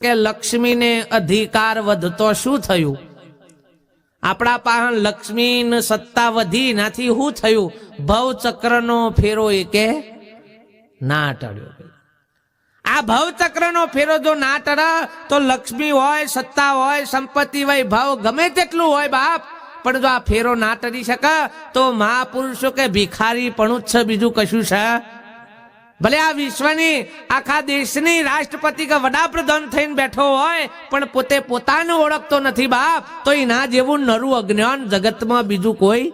કે લક્ષ્મીને અધિકાર વધતો શું થયું? આપણા પાસે લક્ષ્મી ને સત્તા વધી નાથી શું થયું? ભવચક્રનો ફેરો એકે ના ટળ્યો. આ ભવચક્રનો ફેરો જો ના ટળે તો લક્ષ્મી હોય, સત્તા હોય, સંપત્તિ હોય, ભાવ ગમે તેટલું હોય બાપ, પણ જો આ ફેરો ના ટળી શકે તો મહાપુરુષો કે ભિખારી પણ છે, બીજું કશું છે? ભલે આ વિશ્વની આખા દેશની રાષ્ટ્રપતિ કે વડાપ્રધાન થઈને બેઠો હોય પણ પોતે પોતાનું ઓળખતો નથી બાપ, તો એના જેવું નરું અજ્ઞાન જગતમાં બીજું કોઈ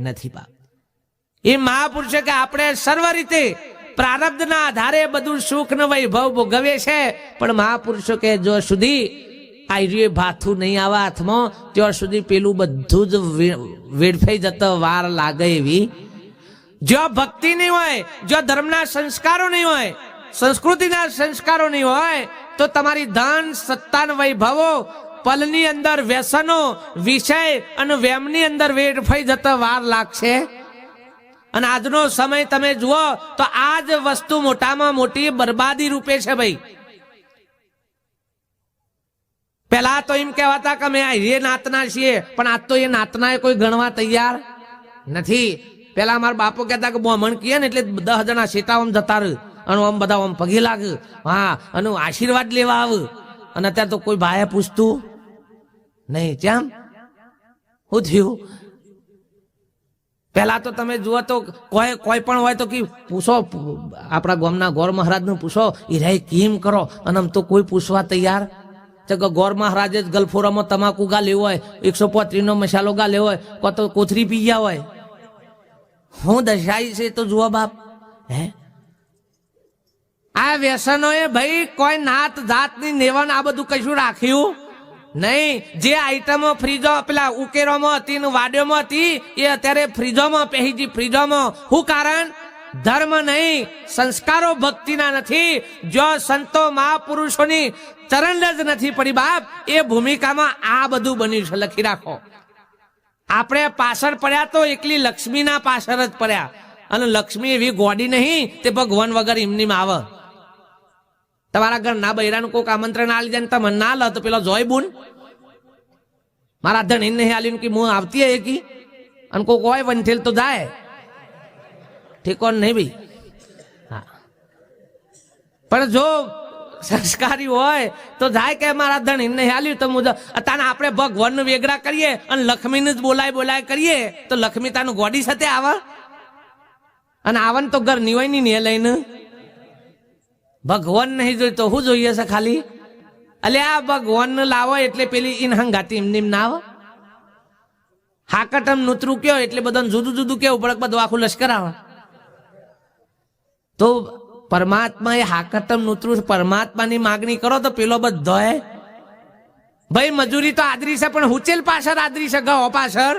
નથી બાપ. એ મહાપુરુષે કે આપણે સર્વ રીતે પ્રારબ્ધના આધારે બધું સુખ ને વૈભવ ભોગવે છે, પણ મહાપુરુષો કે જો સુધી આયુ ભાથું નહીં આવે હાથમાં ત્યાં સુધી પેલું બધું જ વેડફાઈ જતો વાર લાગે. એવી જો ભક્તિ નહીં હોય, જો ધર્મના સંસ્કારો નહીં હોય, સંસ્કૃતિના સંસ્કારો નહીં હોય, તો તમારી ધન સત્તા વૈભવો પલની અંદર વ્યસનો વિષય અને વેમની અંદર વેડફાઈ જતા વાર લાગશે. અને આજનો સમય તમે જુઓ તો આ જ વસ્તુ મોટામાં મોટી બરબાદી રૂપે છે ભાઈ. પેલા તો એમ કહેવાતા કે અમે એ નાતના છીએ, પણ આજ તો એ નાતના કોઈ ગણવા તૈયાર નથી. પેલા અમારા બાપો કહેતા કે બ્રાહ્મણ કીએ ને એટલે 10 જણા શેટા આમ જતા રહે અને આમ બધા આમ પગે લાગે, હા, અને આશીર્વાદ લેવા આવે. અને અત્યારે તો કોઈ ભાઈએ પૂછતું નહીં. કેમ? શું થયું? પેલા તો તમે જુઓ તો કોઈ પણ હોય તો કે પૂછો, આપણા ગામના ગોર મહારાજ નું પૂછો, એ રે કેમ કરો, અને આમ તો કોઈ પૂછવા તૈયાર. ગોર મહારાજે જ ગલફોરામાં તમાકુ ગા લેવો હોય, 135 નો મસાલો ગા લેવો હોય, કો તો કોથરી પી ગયા હોય. હું દશાઈ છે તો જુઓ બાપ. હે આ વ્યસનો એ ભાઈ કોઈ નાત જાતની નેવન આ બધું કશું રાખ્યું નહીં. જે આઈટમો ફ્રીજો પેલા ઉકેરોમાં હતી ને વાડ્યોમાં હતી એ અત્યારે ફ્રીજોમાં પહેરી. ફ્રીજોમાં શું કારણ? ધર્મ નહીં, સંસ્કારો ભક્તિના નથી. જો સંતો મહાપુરુષોની ચરણ જ નથી પડી બાપ, એ ભૂમિકામાં આ બધું બન્યું છે. લખી રાખો. આપણે પાછળ પડ્યા તો એકલી લક્ષ્મીના પાછળ જ પડ્યા. અને લક્ષ્મી એવી ગોડી નહીં તે ભગવાન વગર એમની આવે. તમારા ઘર ના બૈરાનું કોઈક આમંત્રણ આલી જાય ને તમે ના લો તો પેલો જોય બુન મારા ધણી નહીં આલી કે હું આવતી હે કી, અને કોઈક હોય વંઠેલ તો જાય ઠીકોન નહીં ભાઈ. હા, પણ જો સંસ્કારી હોય તો જાય કે મારા ધણી નહીં આલ્યું તો મુજબ. તાને આપણે ભગવાનનું વેગરા કરીએ અને લક્ષ્મીને જ બોલાય કરીએ તો લક્ષ્મી તાનું ગોડી સાથે આવે. અને આવન તો ઘર નિવાય ની લઈને ભગવાન નહીં જોઈ તો શું જોઈએ છે ખાલી? અલે આ ભગવાન લાવો એટલે પેલી ઇન હંગાતી એમની ના આવે. હાકટમ નૂતરું કયો એટલે બધાને જુદું જુદું કેવું પડે, બધું આખું લશ્કર આવે. તો પરમાત્મા એ હાકટમ નૂતરું પરમાત્માની માગણી કરો તો પેલો બધો હે ભાઈ. મજૂરી તો આદરી છે પણ હુચેલ પાછળ આદરી છે, ગહો પાછળ.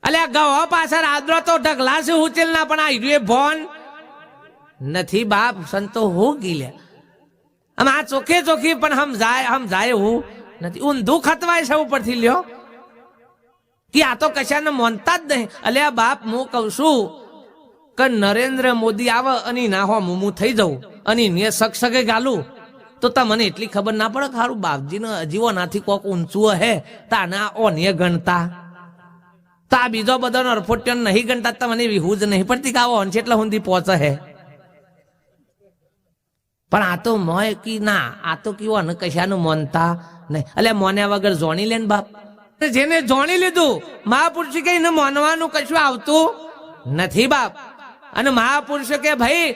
અલે ગહો પાછળ આદરો તો ઢગલા છે હુચેલ ના, પણ આ હીરો ભોન નથી બાપ. સંતો હું ગીલ્યા આમ આ ચોખે ચોખી પણ સમજાય હું નથી. ઊંધું ખતવાય છે ઉપરથી લ્યો કે આ તો કશાને માનતા જ નહીં. અલ્યા બાપ હું કઉ છું કે નરેન્દ્ર મોદી આવે અને ના હો હું થઈ જાઉં અને ને સગસગે ગાલું તો તમને એટલી ખબર ના પડે. ખારું બાપજીને હજીવો નાથી કોક ઊંચું હે તાના ઓને ગણતા, તો આ બીજો બધો અરફોટ્યો નહીં ગણતા. તમને વિહુ જ નહીં પડતી કે આવો અંશ એટલે સુધી પહોંચે હે. પણ આ તો મોય કી ના, આ તો કેવો અને કશાનું માનતા નહીં. એટલે મોન્યા વગર જોણી લે ને બાપ. જેને જોણી લીધું મહાપુરુષ કે એને માનવાનું કશું આવતું નથી બાપ. અને મહાપુરુષ કે ભાઈ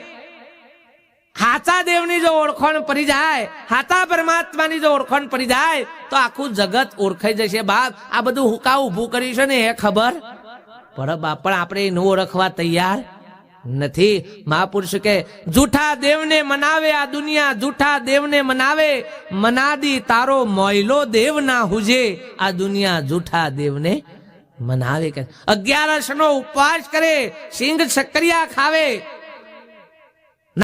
હાચા દેવની જો ઓળખાણ પડી જાય, હાચા પરમાત્માની જો ઓળખાણ પડી જાય તો આખું જગત ઓળખાઈ જશે બાપ. આ બધું હુકા ઉભું કર્યું છે ને એ ખબર પડે બાપ, પણ આપણે એને ઓળખવા તૈયાર નથી. મહાપુરુષ કે જૂઠા દેવને મનાવે આ દુનિયા, જૂઠા દેવને મનાવે. મનાદી તારો મોયલો દેવ ના હુજે, આ દુનિયા જૂઠા દેવને મનાવે. 11 નો ઉપવાસ કરે, સિંગ સક્રિયા ખાવે,